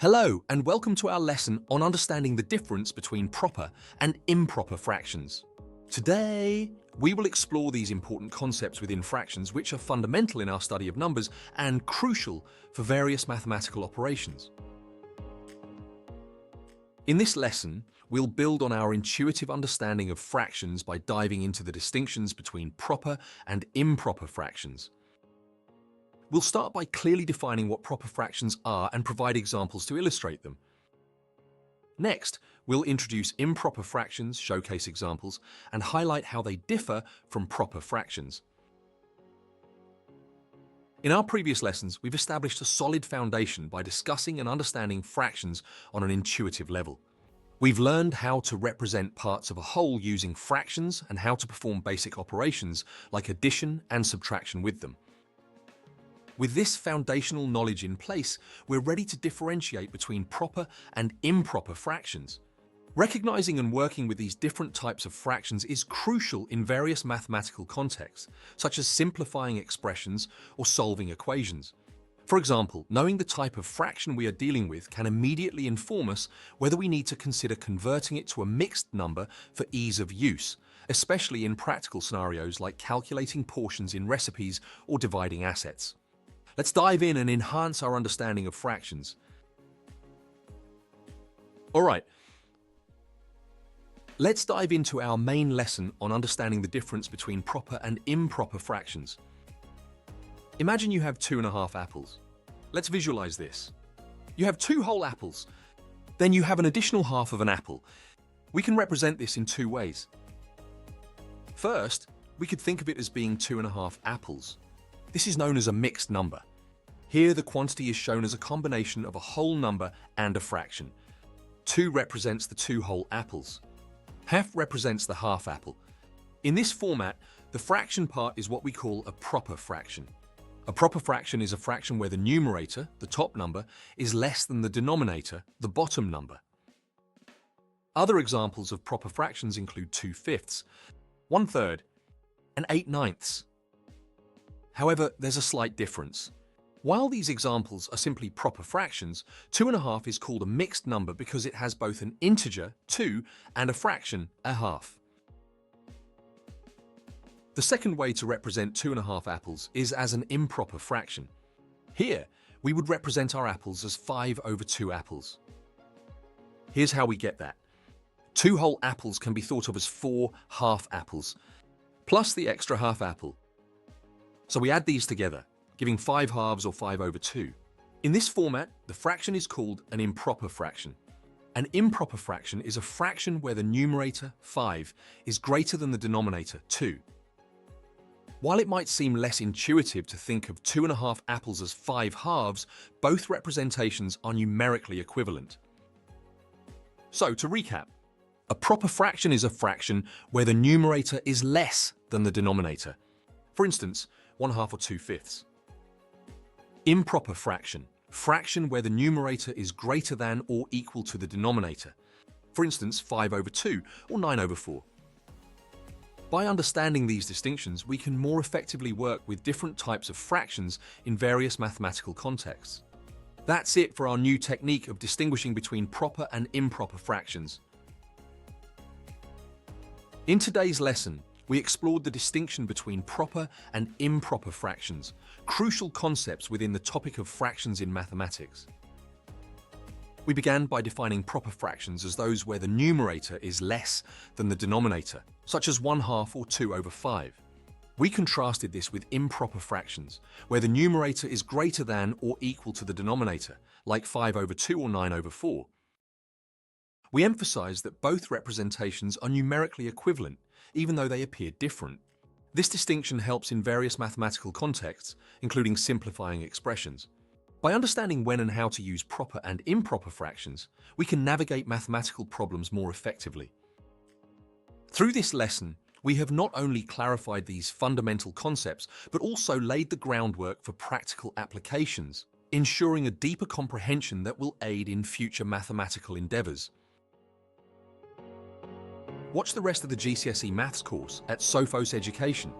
Hello, and welcome to our lesson on understanding the difference between proper and improper fractions. Today, we will explore these important concepts within fractions which are fundamental in our study of numbers and crucial for various mathematical operations. In this lesson, we'll build on our intuitive understanding of fractions by diving into the distinctions between proper and improper fractions. We'll start by clearly defining what proper fractions are and provide examples to illustrate them. Next, we'll introduce improper fractions, showcase examples, and highlight how they differ from proper fractions. In our previous lessons, we've established a solid foundation by discussing and understanding fractions on an intuitive level. We've learned how to represent parts of a whole using fractions and how to perform basic operations like addition and subtraction with them. With this foundational knowledge in place, we're ready to differentiate between proper and improper fractions. Recognizing and working with these different types of fractions is crucial in various mathematical contexts, such as simplifying expressions or solving equations. For example, knowing the type of fraction we are dealing with can immediately inform us whether we need to consider converting it to a mixed number for ease of use, especially in practical scenarios like calculating portions in recipes or dividing assets. Let's dive in and enhance our understanding of fractions. All right, let's dive into our main lesson on understanding the difference between proper and improper fractions. Imagine you have 2½ apples. Let's visualize this. You have 2 whole apples. Then you have an additional half of an apple. We can represent this in 2 ways. First, we could think of it as being 2½ apples. This is known as a mixed number. Here, the quantity is shown as a combination of a whole number and a fraction. 2 represents the 2 whole apples. Half represents the half apple. In this format, the fraction part is what we call a proper fraction. A proper fraction is a fraction where the numerator, the top number, is less than the denominator, the bottom number. Other examples of proper fractions include 2/5, 1/3, and 8/9. However, there's a slight difference. While these examples are simply proper fractions, 2½ is called a mixed number because it has both an integer, 2, and a fraction, a half. The second way to represent 2½ apples is as an improper fraction. Here, we would represent our apples as 5/2 apples. Here's how we get that. 2 whole apples can be thought of as 4 half apples, plus the extra half apple. So we add these together, giving 5 halves or 5/2. In this format, the fraction is called an improper fraction. An improper fraction is a fraction where the numerator, 5, is greater than the denominator, 2. While it might seem less intuitive to think of 2½ apples as 5 halves, both representations are numerically equivalent. So, to recap, a proper fraction is a fraction where the numerator is less than the denominator. For instance, 1/2 or 2/5. Improper fraction, fraction where the numerator is greater than or equal to the denominator. For instance, 5/2 or 9/4. By understanding these distinctions, we can more effectively work with different types of fractions in various mathematical contexts. That's it for our new technique of distinguishing between proper and improper fractions. In today's lesson, we explored the distinction between proper and improper fractions, crucial concepts within the topic of fractions in mathematics. We began by defining proper fractions as those where the numerator is less than the denominator, such as 1/2 or 2/5. We contrasted this with improper fractions, where the numerator is greater than or equal to the denominator, like 5/2 or 9/4. We emphasized that both representations are numerically equivalent, even though they appear different. This distinction helps in various mathematical contexts, including simplifying expressions. By understanding when and how to use proper and improper fractions, we can navigate mathematical problems more effectively. Through this lesson, we have not only clarified these fundamental concepts, but also laid the groundwork for practical applications, ensuring a deeper comprehension that will aid in future mathematical endeavors. Watch the rest of the GCSE Maths course at Sophos Education